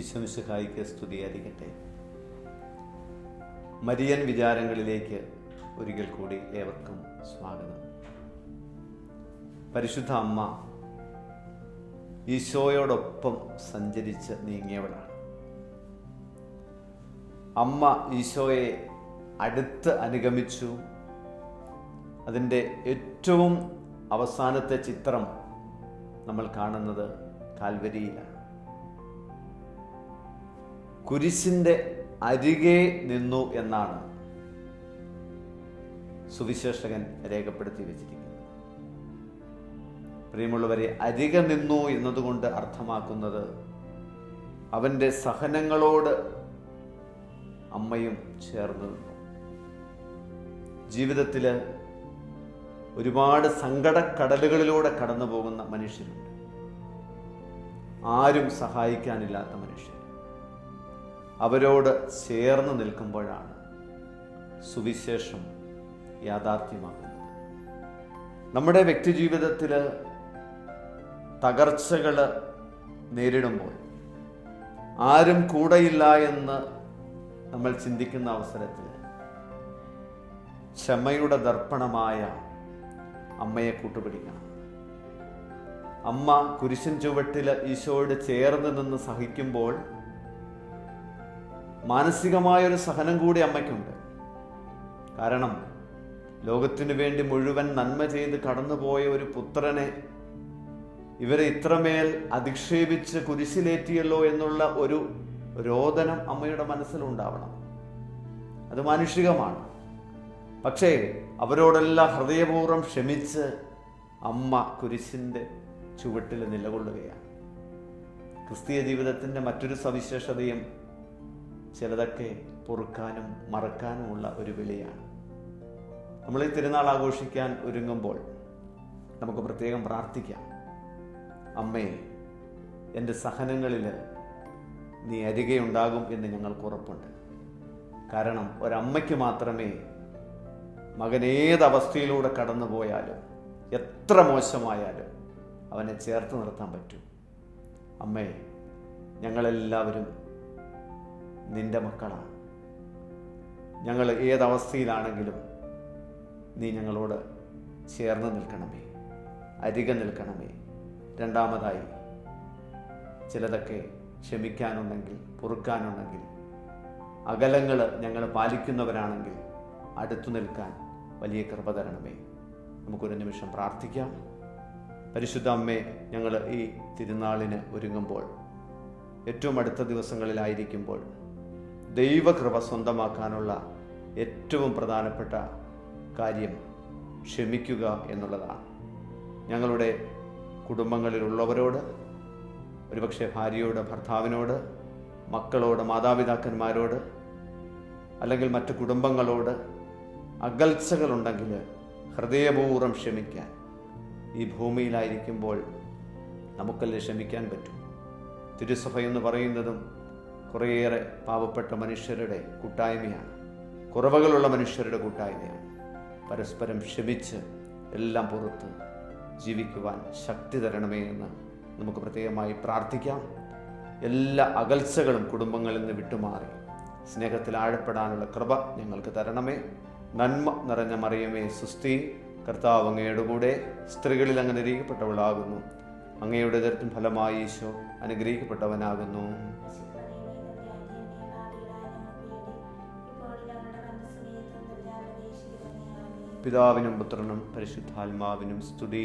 ഈശോമിശിഹായിക്ക് സ്തുതിയായിരിക്കട്ടെ. മരിയൻ വിചാരങ്ങളിലേക്ക് ഒരിക്കൽ കൂടി ഏവർക്കും സ്വാഗതം. പരിശുദ്ധ അമ്മ ഈശോയോടൊപ്പം സഞ്ചരിച്ച് നീങ്ങിയവളാണ്. അമ്മ ഈശോയെ അടുത്ത് അനുഗമിച്ചു. അതിൻ്റെ ഏറ്റവും അവസാനത്തെ ചിത്രം നമ്മൾ കാണുന്നത് കാൽവരിയിലാണ്. കുരിശിൻ്റെ അരികെ നിന്നു എന്നാണ് സുവിശേഷകൻ രേഖപ്പെടുത്തി വെച്ചിരിക്കുന്നത്. പ്രിയമുള്ളവരെ, അരികെ നിന്നു എന്നതുകൊണ്ട് അർത്ഥമാക്കുന്നത് അവൻ്റെ സഹനങ്ങളോട് അമ്മയും ചേർന്ന് നിന്നു. ജീവിതത്തിൽ ഒരുപാട് സങ്കടക്കടലുകളിലൂടെ കടന്നു പോകുന്ന മനുഷ്യരുണ്ട്. ആരും സഹായിക്കാനില്ലാത്ത മനുഷ്യർ. അവരോട് ചേർന്ന് നിൽക്കുമ്പോഴാണ് സുവിശേഷം യാഥാർത്ഥ്യമാകുന്നത്. നമ്മുടെ വ്യക്തിജീവിതത്തിൽ തകർച്ചകൾ നേരിടുമ്പോൾ ആരും കൂടെയില്ല എന്ന് നമ്മൾ ചിന്തിക്കുന്ന അവസരത്തിൽ ക്ഷമയുടെ ദർപ്പണമായ അമ്മയെ കൂട്ടുപിടിക്കണം. അമ്മ കുരിശിൻ ചുവട്ടിൽ ഈശോയോട് ചേർന്ന് നിന്ന് സഹിക്കുമ്പോൾ മാനസികമായൊരു സഹനം കൂടി അമ്മയ്ക്കുണ്ട്. കാരണം ലോകത്തിനു വേണ്ടി മുഴുവൻ നന്മ ചെയ്ത് കടന്നുപോയ ഒരു പുത്രനെ ഇവരെ ഇത്രമേൽ അധിക്ഷേപിച്ച് കുരിശിലേറ്റിയല്ലോ എന്നുള്ള ഒരു രോദനം അമ്മയുടെ മനസ്സിലുണ്ടാവണം. അത് മാനുഷികമാണ്. പക്ഷേ അവരോടെല്ലാം ഹൃദയപൂർവ്വം ക്ഷമിച്ച് അമ്മ കുരിശിൻ്റെ ചുവട്ടിൽ നിലകൊള്ളുകയാണ്. ക്രിസ്തീയ ജീവിതത്തിൻ്റെ മറ്റൊരു സവിശേഷതയും ചിലതൊക്കെ പൊറുക്കാനും മറക്കാനുമുള്ള ഒരു വിളിയാണ്. നമ്മൾ ഈ തിരുനാൾ ആഘോഷിക്കാൻ ഒരുങ്ങുമ്പോൾ നമുക്ക് പ്രത്യേകം പ്രാർത്ഥിക്കാം. അമ്മേ, എൻ്റെ സഹനങ്ങളിൽ നീ അരികെ ഉണ്ടാകും എന്ന് ഞങ്ങൾക്ക് ഉറപ്പുണ്ട്. കാരണം ഒരമ്മയ്ക്ക് മാത്രമേ മകൻ ഏതവസ്ഥയിലൂടെ കടന്നു പോയാലും എത്ര മോശമായാലും അവനെ ചേർത്ത് നിർത്താൻ പറ്റൂ. അമ്മേ, ഞങ്ങളെല്ലാവരും നിന്റെ മക്കളാണ്. ഞങ്ങൾ ഏതവസ്ഥയിലാണെങ്കിലും നീ ഞങ്ങളോട് ചേർന്ന് നിൽക്കണമേ, അരികെ നിൽക്കണമേ. രണ്ടാമതായി, ചിലതൊക്കെ ക്ഷമിക്കാനുണ്ടെങ്കിൽ, പൊറുക്കാനുണ്ടെങ്കിൽ, അകലങ്ങൾ ഞങ്ങൾ പാലിക്കുന്നവരാണെങ്കിൽ അടുത്തു നിൽക്കാൻ വലിയ കൃപ തരണമേ. നമുക്കൊരു നിമിഷം പ്രാർത്ഥിക്കാം. പരിശുദ്ധ അമ്മേ, ഞങ്ങൾ ഈ തിരുനാളിന് ഒരുങ്ങുമ്പോൾ, ഏറ്റവും അടുത്ത ദിവസങ്ങളിലായിരിക്കുമ്പോൾ ദൈവകൃപ സ്വന്തമാക്കാനുള്ള ഏറ്റവും പ്രധാനപ്പെട്ട കാര്യം ക്ഷമിക്കുക എന്നുള്ളതാണ്. ഞങ്ങളുടെ കുടുംബങ്ങളിലുള്ളവരോട്, ഒരുപക്ഷെ ഭാര്യയോട്, ഭർത്താവിനോട്, മക്കളോട്, മാതാപിതാക്കന്മാരോട്, അല്ലെങ്കിൽ മറ്റു കുടുംബങ്ങളോട് അകൽച്ചകളുണ്ടെങ്കിൽ ഹൃദയപൂർവ്വം ക്ഷമിക്കാൻ ഈ ഭൂമിയിലായിരിക്കുമ്പോൾ നമുക്കല്ലേ ക്ഷമിക്കാൻ പറ്റും. തിരുസഭ എന്ന് പറയുന്നതും കുറേയേറെ പാവപ്പെട്ട മനുഷ്യരുടെ കൂട്ടായ്മയാണ്, കുറവുകളുള്ള മനുഷ്യരുടെ കൂട്ടായ്മയാണ്. പരസ്പരം ക്ഷമിച്ച് എല്ലാം പുറത്ത് ജീവിക്കുവാൻ ശക്തി തരണമേ എന്ന് നമുക്ക് പ്രത്യേകമായി പ്രാർത്ഥിക്കാം. എല്ലാ അകൽച്ചകളും കുടുംബങ്ങളിൽ നിന്ന് വിട്ടുമാറി സ്നേഹത്തിൽ ആഴപ്പെടാനുള്ള കൃപ ഞങ്ങൾക്ക് തരണമേ. നന്മ നിറഞ്ഞ മറിയമേ സുസ്തി, കർത്താവ് അങ്ങയുടെ കൂടെ സ്ത്രീകളിൽ അങ്ങ് അനുഗ്രഹിക്കപ്പെട്ടവളാകുന്നു. അങ്ങയുടെ ഉദരത്തിൻ ഫലമായി ഈശോ അനുഗ്രഹിക്കപ്പെട്ടവനാകുന്നു. പിതാവിനും പുത്രനും പരിശുദ്ധാത്മാവിനും സ്തുതി.